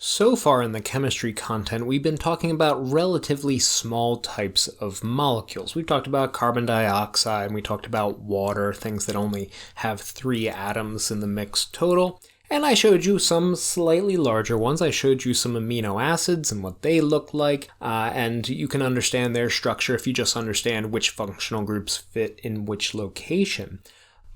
So far in the chemistry content, we've been talking about relatively small types of molecules. We've talked about carbon dioxide, and we talked about water, things that only have 3 atoms in the mix total. And I showed you some slightly larger ones. I showed you some amino acids and what they look like, and you can understand their structure if you just understand which functional groups fit in which location.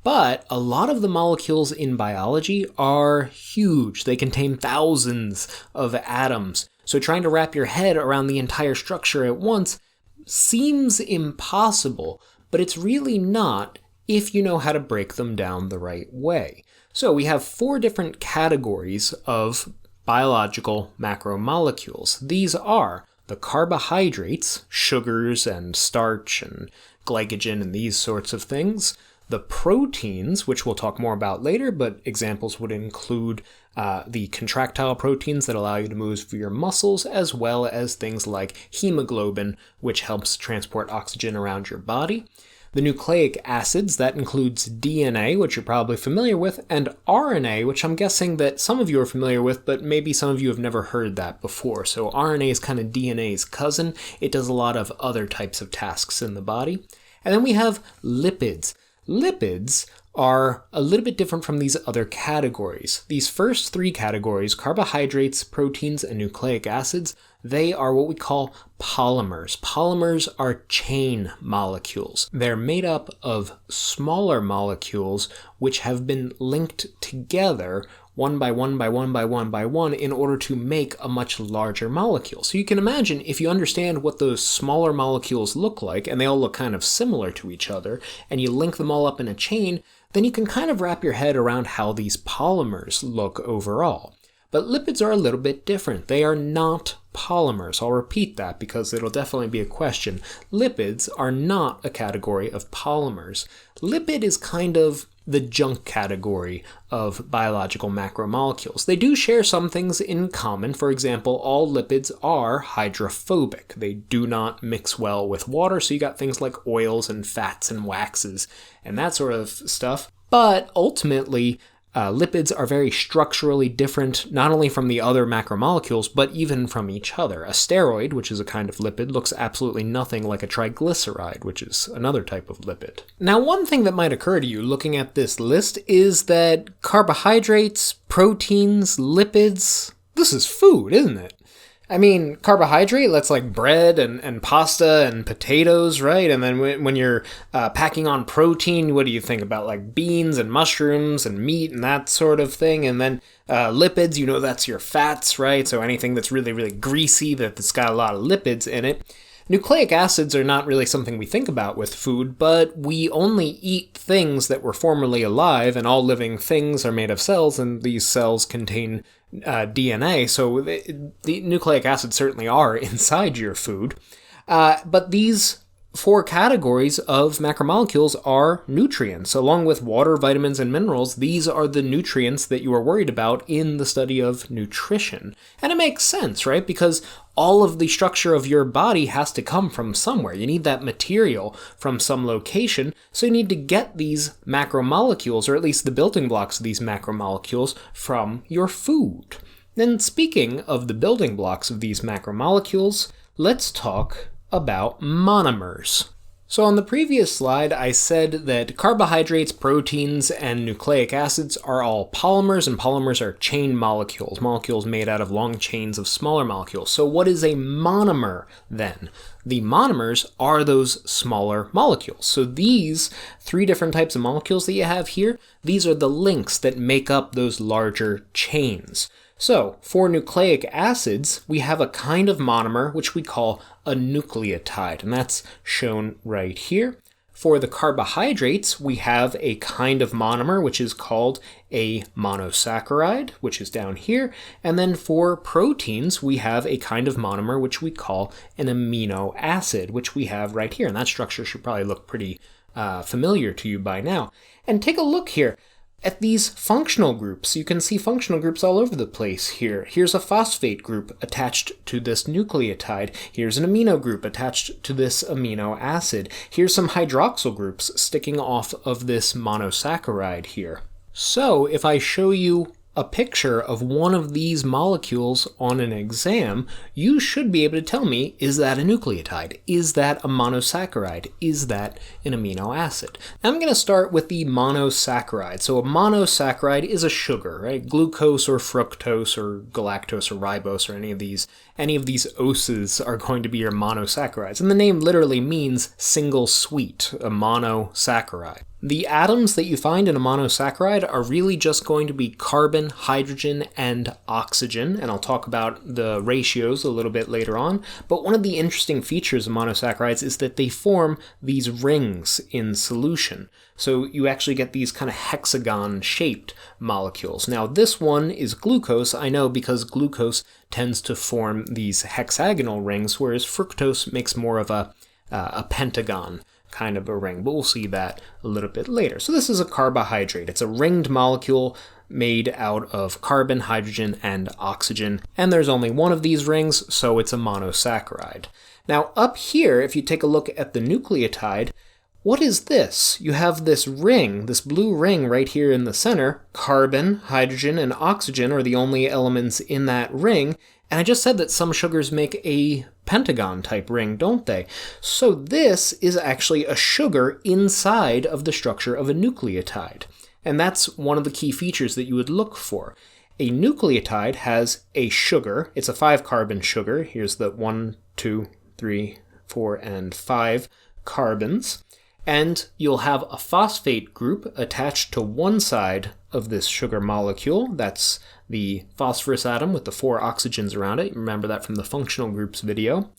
But a lot of the molecules in biology are huge. They contain thousands of atoms. So trying to wrap your head around the entire structure at once seems impossible, but it's really not if you know how to break them down the right way. So we have 4 different categories of biological macromolecules. These are the carbohydrates, sugars and starch and glycogen and these sorts of things. The proteins, which we'll talk more about later, but examples would include the contractile proteins that allow you to move for your muscles, as well as things like hemoglobin, which helps transport oxygen around your body. The nucleic acids, that includes DNA, which you're probably familiar with, and RNA, which I'm guessing that some of you are familiar with, but maybe some of you have never heard that before. So RNA is kind of DNA's cousin. It does a lot of other types of tasks in the body. And then we have lipids. Lipids are a little bit different from these other categories. These first 3 categories, carbohydrates, proteins, and nucleic acids, they are what we call polymers. Polymers are chain molecules. They're made up of smaller molecules which have been linked together one by one by one by one by one in order to make a much larger molecule. So you can imagine if you understand what those smaller molecules look like, and they all look kind of similar to each other, and you link them all up in a chain, then you can kind of wrap your head around how these polymers look overall. But lipids are a little bit different. They are not polymers. I'll repeat that because it'll definitely be a question. Lipids are not a category of polymers. Lipid is kind of the junk category of biological macromolecules. They do share some things in common. For example, all lipids are hydrophobic. They do not mix well with water, so you got things like oils and fats and waxes and that sort of stuff. But ultimately, lipids are very structurally different, not only from the other macromolecules, but even from each other. A steroid, which is a kind of lipid, looks absolutely nothing like a triglyceride, which is another type of lipid. Now, one thing that might occur to you looking at this list is that carbohydrates, proteins, lipids, this is food, isn't it? I mean, carbohydrate, that's like bread and pasta and potatoes, right? And then when you're packing on protein, what do you think about? Like beans and mushrooms and meat and that sort of thing. And then lipids, that's your fats, right? So anything that's really, really greasy, that's got a lot of lipids in it. Nucleic acids are not really something we think about with food, but we only eat things that were formerly alive, and all living things are made of cells, and these cells contain DNA, so the nucleic acids certainly are inside your food. But these 4 categories of macromolecules are nutrients. Along with water, vitamins, and minerals, these are the nutrients that you are worried about in the study of nutrition. And it makes sense, right? Because all of the structure of your body has to come from somewhere. You need that material from some location, so you need to get these macromolecules, or at least the building blocks of these macromolecules, from your food. Then speaking of the building blocks of these macromolecules, let's talk about monomers. So on the previous slide, I said that carbohydrates, proteins, and nucleic acids are all polymers, and polymers are chain molecules, molecules made out of long chains of smaller molecules. So what is a monomer then? The monomers are those smaller molecules. So these 3 different types of molecules that you have here, these are the links that make up those larger chains. So, for nucleic acids, we have a kind of monomer which we call a nucleotide, and that's shown right here. For the carbohydrates, we have a kind of monomer which is called a monosaccharide, which is down here. And then for proteins, we have a kind of monomer which we call an amino acid, which we have right here. And that structure should probably look pretty familiar to you by now. And take a look here at these functional groups. You can see functional groups all over the place here. Here's a phosphate group attached to this nucleotide. Here's an amino group attached to this amino acid. Here's some hydroxyl groups sticking off of this monosaccharide here. So if I show you a picture of one of these molecules on an exam, you should be able to tell me, is that a nucleotide? Is that a monosaccharide? Is that an amino acid? Now I'm going to start with the monosaccharide. So a monosaccharide is a sugar, right? Glucose or fructose or galactose or ribose or any of these oses are going to be your monosaccharides. And the name literally means single sweet, a monosaccharide. The atoms that you find in a monosaccharide are really just going to be carbon, hydrogen, and oxygen, and I'll talk about the ratios a little bit later on. But one of the interesting features of monosaccharides is that they form these rings in solution. So you actually get these kind of hexagon-shaped molecules. Now this one is glucose, I know, because glucose tends to form these hexagonal rings, whereas fructose makes more of a pentagon kind of a ring, but we'll see that a little bit later. So this is a carbohydrate. It's a ringed molecule made out of carbon, hydrogen, and oxygen, and there's only one of these rings, so it's a monosaccharide. Now up here, if you take a look at the nucleotide, what is this? You have this ring, this blue ring right here in the center. Carbon, hydrogen, and oxygen are the only elements in that ring, and I just said that some sugars make a pentagon type ring, don't they? So this is actually a sugar inside of the structure of a nucleotide. And that's one of the key features that you would look for. A nucleotide has a sugar. It's a 5-carbon sugar. Here's the 1, 2, 3, 4, and 5 carbons. And you'll have a phosphate group attached to one side of this sugar molecule. That's the phosphorus atom with the 4 oxygens around it. Remember that from the functional groups video.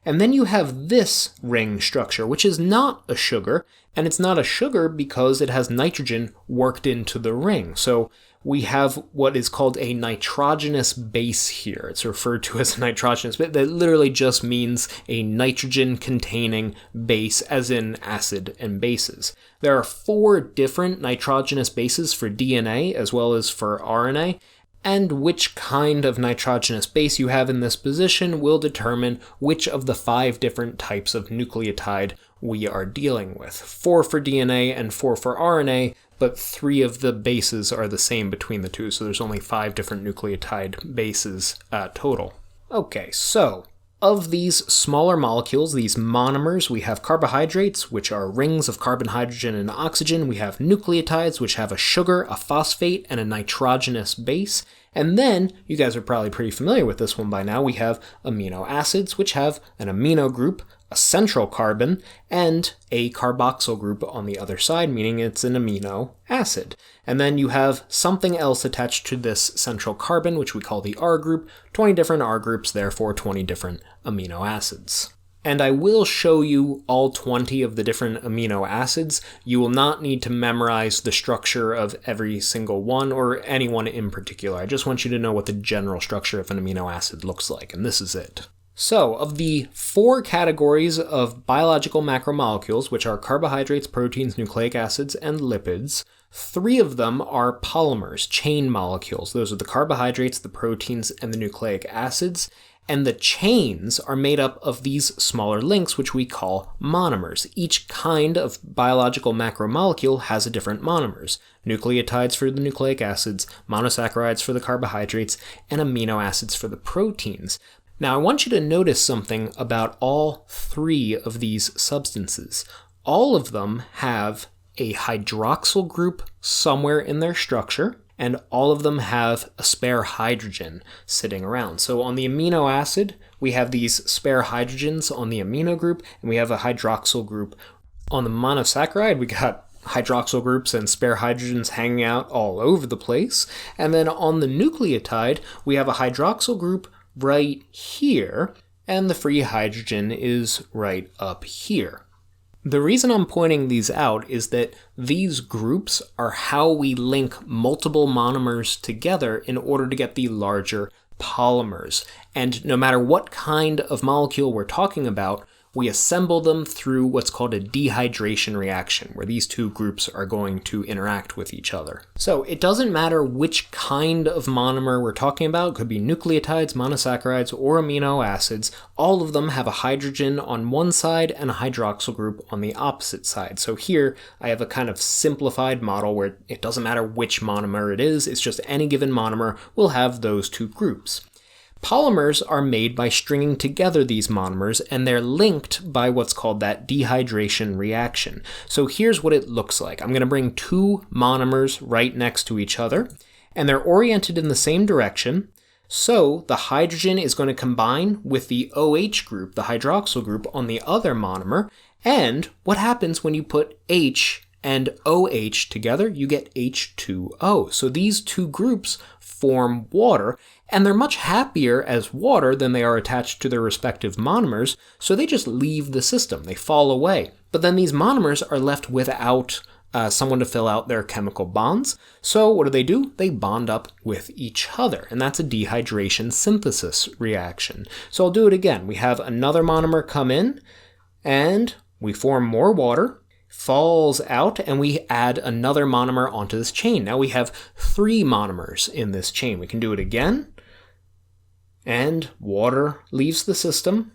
And then you have this ring structure, which is not a sugar, and it's not a sugar because it has nitrogen worked into the ring. So we have what is called a nitrogenous base here. It's referred to as a nitrogenous base. That literally just means a nitrogen-containing base, as in acid and bases. There are 4 different nitrogenous bases for DNA as well as for RNA, and which kind of nitrogenous base you have in this position will determine which of the 5 different types of nucleotide we are dealing with. 4 for DNA and 4 for RNA, but 3 of the bases are the same between the two, so there's only 5 different nucleotide bases total. Okay, so of these smaller molecules, these monomers, we have carbohydrates, which are rings of carbon, hydrogen, and oxygen. We have nucleotides, which have a sugar, a phosphate, and a nitrogenous base. And then, you guys are probably pretty familiar with this one by now, we have amino acids, which have an amino group, a central carbon, and a carboxyl group on the other side, meaning it's an amino acid. And then you have something else attached to this central carbon, which we call the R group. 20 different R groups, therefore 20 different amino acids. And I will show you all 20 of the different amino acids. You will not need to memorize the structure of every single one or any one in particular. I just want you to know what the general structure of an amino acid looks like, and this is it. So, of the 4 categories of biological macromolecules, which are carbohydrates, proteins, nucleic acids, and lipids, 3 of them are polymers, chain molecules. Those are the carbohydrates, the proteins, and the nucleic acids. And the chains are made up of these smaller links, which we call monomers. Each kind of biological macromolecule has a different monomers. Nucleotides for the nucleic acids, monosaccharides for the carbohydrates, and amino acids for the proteins. Now, I want you to notice something about all 3 of these substances. All of them have a hydroxyl group somewhere in their structure, and all of them have a spare hydrogen sitting around. So on the amino acid, we have these spare hydrogens on the amino group, and we have a hydroxyl group. On the monosaccharide, we got hydroxyl groups and spare hydrogens hanging out all over the place. And then on the nucleotide, we have a hydroxyl group right here, and the free hydrogen is right up here. The reason I'm pointing these out is that these groups are how we link multiple monomers together in order to get the larger polymers. And no matter what kind of molecule we're talking about, we assemble them through what's called a dehydration reaction, where these two groups are going to interact with each other. So it doesn't matter which kind of monomer we're talking about. It could be nucleotides, monosaccharides, or amino acids. All of them have a hydrogen on one side and a hydroxyl group on the opposite side. So here I have a kind of simplified model where it doesn't matter which monomer it is, it's just any given monomer will have those two groups. Polymers are made by stringing together these monomers, and they're linked by what's called that dehydration reaction. So here's what it looks like. I'm going to bring two monomers right next to each other, and they're oriented in the same direction. So the hydrogen is going to combine with the OH group, the hydroxyl group, on the other monomer. And what happens when you put H and OH together? You get H2O. So these two groups form water, and they're much happier as water than they are attached to their respective monomers, so they just leave the system. They fall away. But then these monomers are left without someone to fill out their chemical bonds. So what do? They bond up with each other, and that's a dehydration synthesis reaction. So I'll do it again. We have another monomer come in, and we form more water, falls out, and we add another monomer onto this chain. Now we have 3 monomers in this chain. We can do it again, and water leaves the system,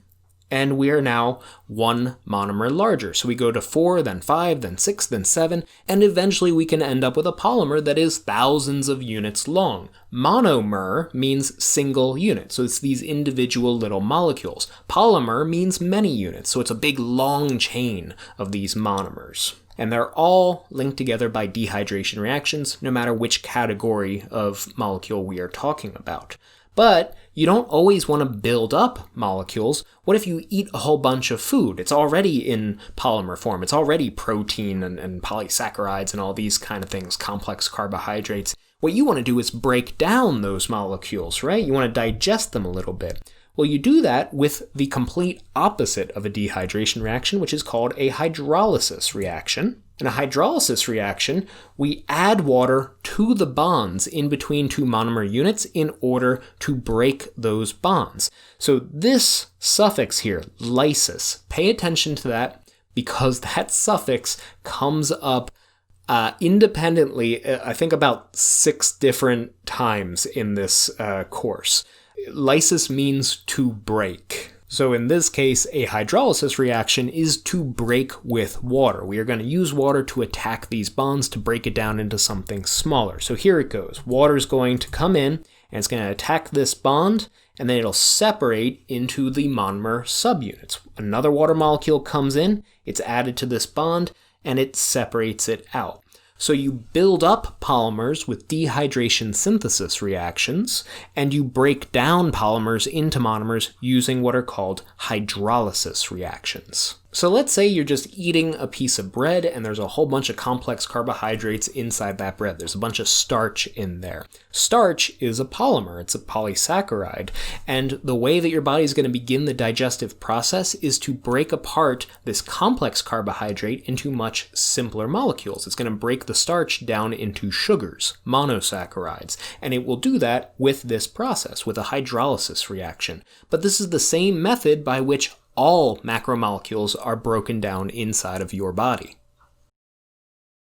and we are now 1 monomer larger. So we go to 4, then 5, then 6, then 7, and eventually we can end up with a polymer that is thousands of units long. Monomer means single unit, so it's these individual little molecules. Polymer means many units, so it's a big long chain of these monomers. And they're all linked together by dehydration reactions, no matter which category of molecule we are talking about. But you don't always want to build up molecules. What if you eat a whole bunch of food? It's already in polymer form. It's already protein and polysaccharides and all these kind of things, complex carbohydrates. What you want to do is break down those molecules, right? You want to digest them a little bit. Well, you do that with the complete opposite of a dehydration reaction, which is called a hydrolysis reaction. In a hydrolysis reaction, we add water to the bonds in between 2 monomer units in order to break those bonds. So this suffix here, lysis, pay attention to that because that suffix comes up independently, I think about 6 different times in this course. Lysis means to break. So in this case, a hydrolysis reaction is to break with water. We are going to use water to attack these bonds to break it down into something smaller. So here it goes. Water is going to come in, and it's going to attack this bond, and then it'll separate into the monomer subunits. Another water molecule comes in, it's added to this bond, and it separates it out. So you build up polymers with dehydration synthesis reactions, and you break down polymers into monomers using what are called hydrolysis reactions. So let's say you're just eating a piece of bread and there's a whole bunch of complex carbohydrates inside that bread. There's a bunch of starch in there. Starch is a polymer, it's a polysaccharide, and the way that your body is going to begin the digestive process is to break apart this complex carbohydrate into much simpler molecules. It's going to break the starch down into sugars, monosaccharides, and it will do that with this process, with a hydrolysis reaction. But this is the same method by which all macromolecules are broken down inside of your body.